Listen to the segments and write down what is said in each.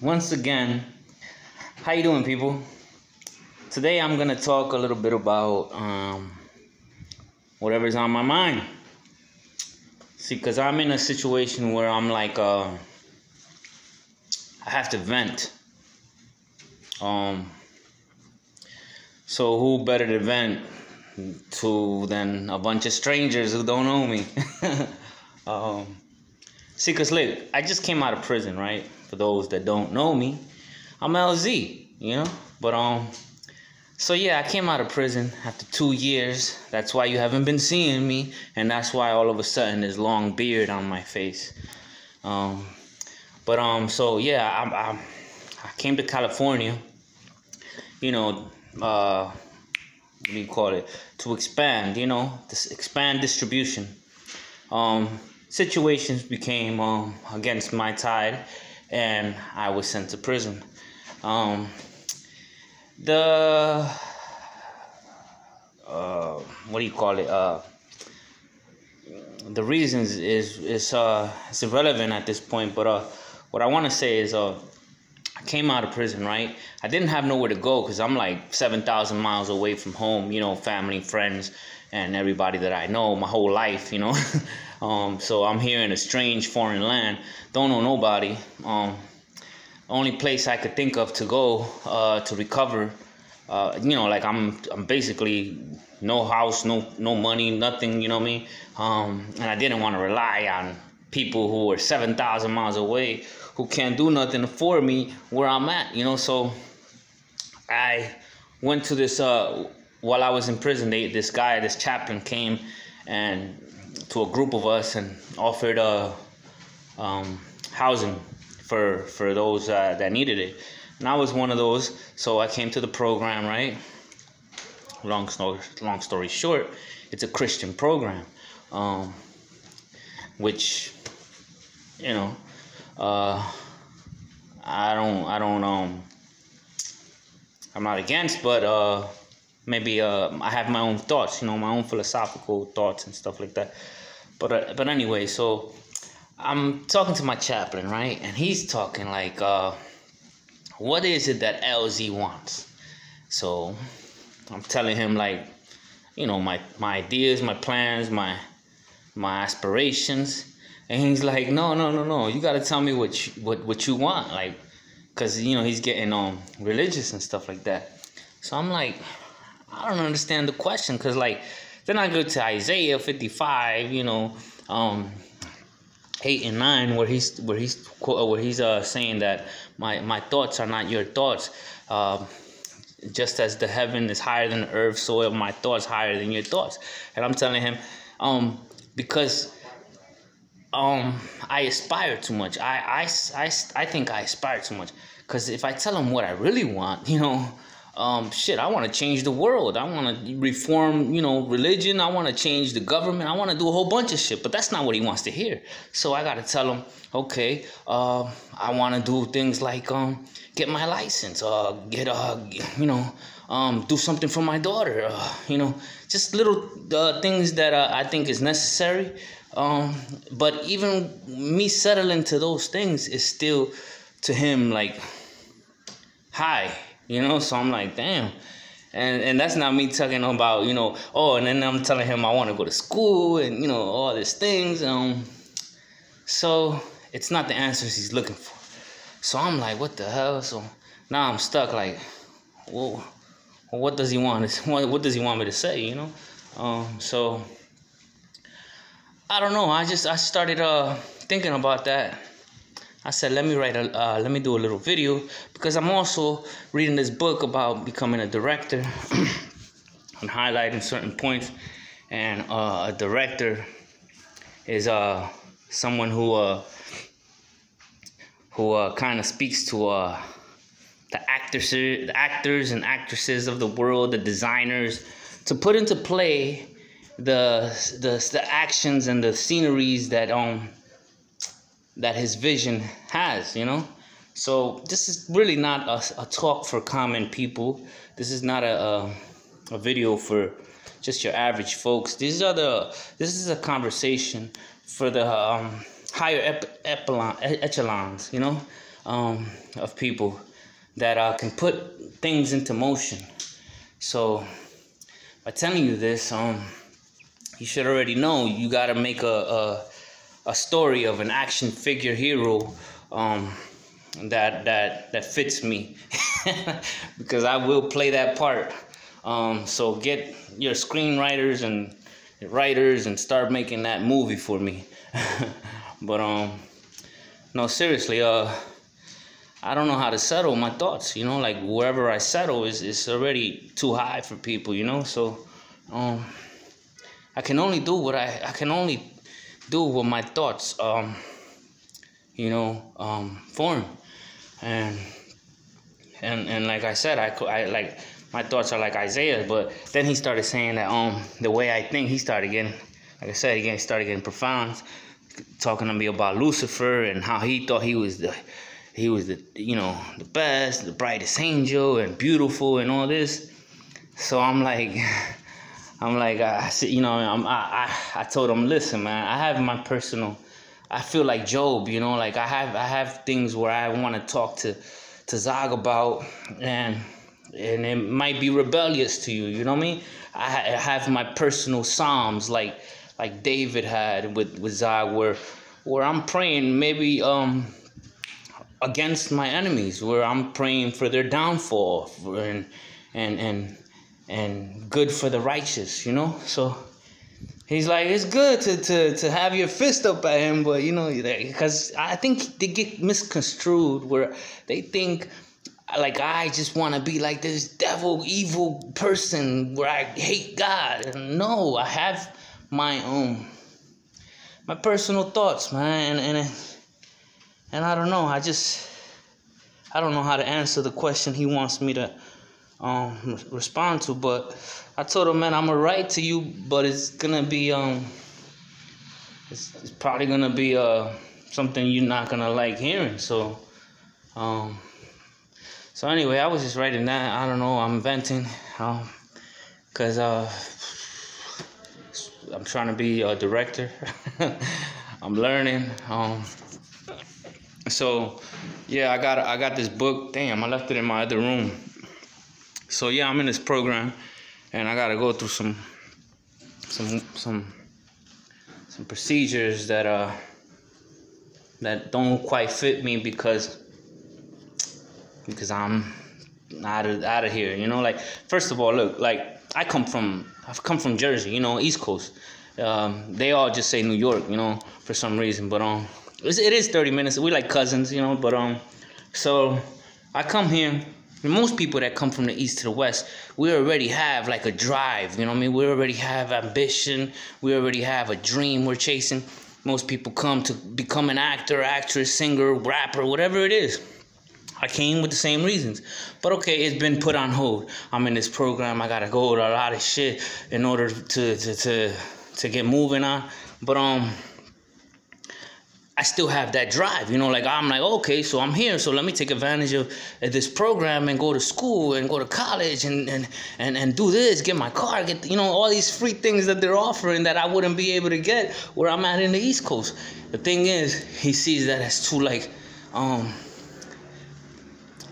Once again, how you doing, people? Today I'm gonna talk a little bit about whatever's on my mind. See, cause I'm in a situation where I'm like, I have to vent. So who better to vent to than a bunch of strangers who don't know me? See, cause look, I just came out of prison, right? For those that don't know me, I'm LZ, But so yeah, I came out of prison after 2 years. That's why you haven't been seeing me, and that's why all of a sudden there's long beard on my face. So yeah, I came to California. What do you call it? To expand, expand distribution. Situations became against my tide, and I was sent to prison. What do you call it? The reasons is it's irrelevant at this point. But what I want to say is I came out of prison, right? I didn't have nowhere to go because I'm like 7,000 miles away from home, family, friends, and everybody that I know my whole life, So I'm here in a strange foreign land, don't know nobody. Only place I could think of to go to recover, like I'm basically no house, no money, nothing, you know what I mean? And I didn't want to rely on people who were 7,000 miles away who can't do nothing for me where I'm at, So I went to this, while I was in prison, this chaplain came and to a group of us and offered housing for those that needed it. And I was one of those, so I came to the program, right? Long story short, it's a Christian program, which, I'm not against, but maybe I have my own thoughts, my own philosophical thoughts and stuff like that. But anyway, so I'm talking to my chaplain, right? And he's talking like, what is it that LZ wants? So I'm telling him like, my ideas, my plans, my aspirations. And he's like, no. You got to tell me what you want. Like, because, he's getting religious and stuff like that. So I'm like, I don't understand the question. Because, like, then I go to Isaiah 55, 8 and 9, where he's saying that my thoughts are not your thoughts. Just as the heaven is higher than the earth, so are my thoughts higher than your thoughts. And I'm telling him, because I aspire too much. I think I aspire too much. Because if I tell him what I really want, I want to change the world. I want to reform, religion. I want to change the government. I want to do a whole bunch of shit. But that's not what he wants to hear. So I got to tell him, okay, I want to do things like get my license, do something for my daughter, just little things that I think is necessary. But even me settling to those things is still to him like high, so I'm like, damn. And that's not me talking about, and then I'm telling him I want to go to school and, all these things. So it's not the answers he's looking for. So I'm like, what the hell? So now I'm stuck like, whoa, what does he want? What does he want me to say, So I don't know. I started thinking about that. I said, let me do a little video, because I'm also reading this book about becoming a director and highlighting certain points. And a director is someone who kind of speaks to the actors and actresses of the world, the designers, to put into play the actions and the sceneries that his vision has, So this is really not a talk for common people. This is not a video for just your average folks. This is a conversation for the higher echelons, of people that can put things into motion. So by telling you this, you should already know you gotta make a story of an action figure hero that fits me, because I will play that part. So get your screenwriters and writers and start making that movie for me. But no, seriously, I don't know how to settle my thoughts, you know, like wherever I settle is already too high for people, you know. So I can only do what I can only do what my thoughts form. And like I said, I like, my thoughts are like Isaiah. But then he started saying that the way I think, he started getting, like I said, he started getting profound, talking to me about Lucifer and how he thought he was the the best, the brightest angel and beautiful and all this. So I told him, listen, man, I have my personal, I feel like Job, you know, like I have things where I want to talk to Zog about, and it might be rebellious to you, you know what I mean? I have my personal psalms like David had with Zog, where I'm praying maybe against my enemies, where I'm praying for their downfall and good for the righteous, you know. So he's like, it's good to have your fist up at him, but you know, because I think they get misconstrued where they think like I just want to be like this devil, evil person where I hate God. And no, I have my personal thoughts, man, and I don't know. I don't know how to answer the question he wants me to respond to. But I told him, man, I'm gonna write to you, but it's gonna be it's probably gonna be something you're not gonna like hearing. So anyway, I was just writing that. I don't know. I'm venting, cause I'm trying to be a director. I'm learning. So yeah, I got this book. Damn, I left it in my other room. So yeah, I'm in this program, and I gotta go through some procedures that don't quite fit me because I'm out of here. You know, like, first of all, look, like I've come from Jersey, you know, East Coast. They all just say New York, you know, for some reason, but it is 30 minutes. We like cousins, you know, but so I come here. And most people that come from the east to the west, we already have like a drive, you know what I mean? We already have ambition. We already have a dream we're chasing. Most people come to become an actor, actress, singer, rapper, whatever it is. I came with the same reasons. But okay, it's been put on hold. I'm in this program. I gotta go to a lot of shit in order to get moving on. But I still have that drive, you know, like I'm like, okay, so I'm here, so let me take advantage of this program and go to school and go to college and do this, get my car, get, you know, all these free things that they're offering that I wouldn't be able to get where I'm at in the East Coast. The thing is, he sees that as too, like,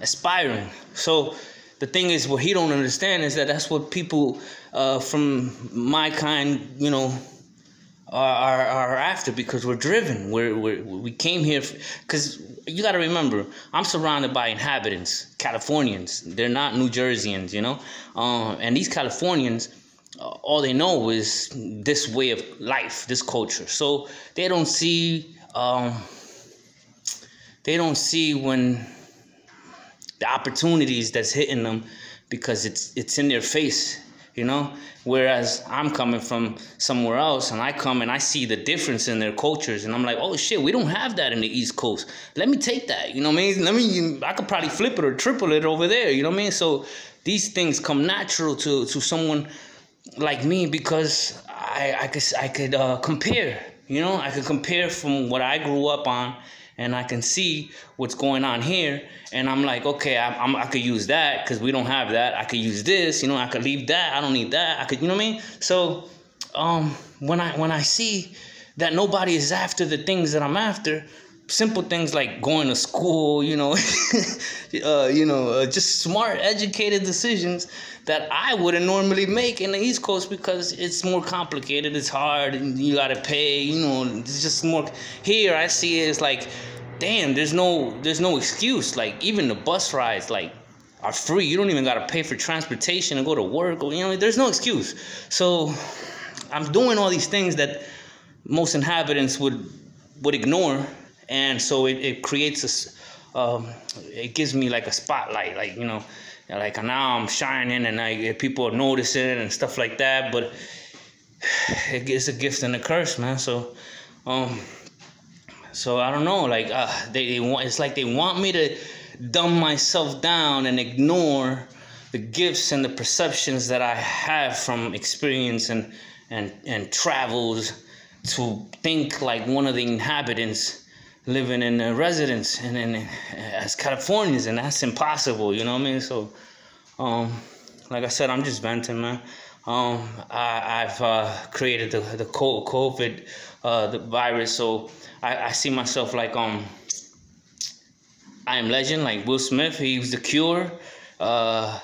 aspiring. So the thing is, what he don't understand is that that's what people from my kind, you know, are after, because we're driven. We came here because you got to remember, I'm surrounded by inhabitants, Californians. They're not New Jerseyans, you know. And these Californians, all they know is this way of life, this culture. So they don't see when the opportunities that's hitting them, because it's in their face, you know. Whereas I'm coming from somewhere else, and I come and I see the difference in their cultures, and I'm like, oh shit, we don't have that in the East Coast. Let me take that, you know what I mean? I could probably flip it or triple it over there, you know what I mean? So these things come natural to someone like me, because I could compare, you know. I could compare from what I grew up on, and I can see what's going on here, and I'm like, okay, I could use that because we don't have that. I could use this, you know. I could leave that. I don't need that. I could, you know what I mean? So, when I see that nobody is after the things that I'm after, simple things like going to school, just smart, educated decisions that I wouldn't normally make in the East Coast because it's more complicated, it's hard, and you gotta pay, it's just more. Here I see it's like, damn, there's no excuse. Like even the bus rides, like, are free. You don't even gotta pay for transportation to go to work, or there's no excuse. So I'm doing all these things that most inhabitants would ignore. And so it creates it gives me like a spotlight, like, like now I'm shining and people notice it and stuff like that. But it's a gift and a curse, man. So I don't know, like they want, it's like they want me to dumb myself down and ignore the gifts and the perceptions that I have from experience and travels, to think like one of the inhabitants living in a residence and as Californians, and that's impossible, you know what I mean? So like I said, I'm just venting, man. I've created the COVID the virus, so I see myself like I Am Legend, like Will Smith. He was the cure. The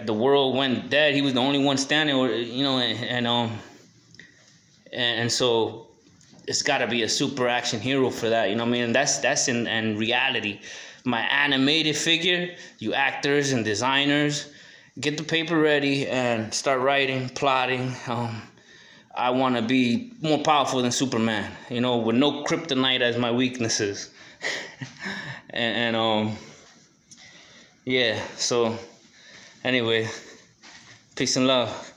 world went dead. He was the only one standing, and so it's got to be a super action hero for that, you know what I mean? And that's in reality. My animated figure, you actors and designers, get the paper ready and start writing, plotting. I want to be more powerful than Superman, with no kryptonite as my weaknesses. Yeah, so anyway, peace and love.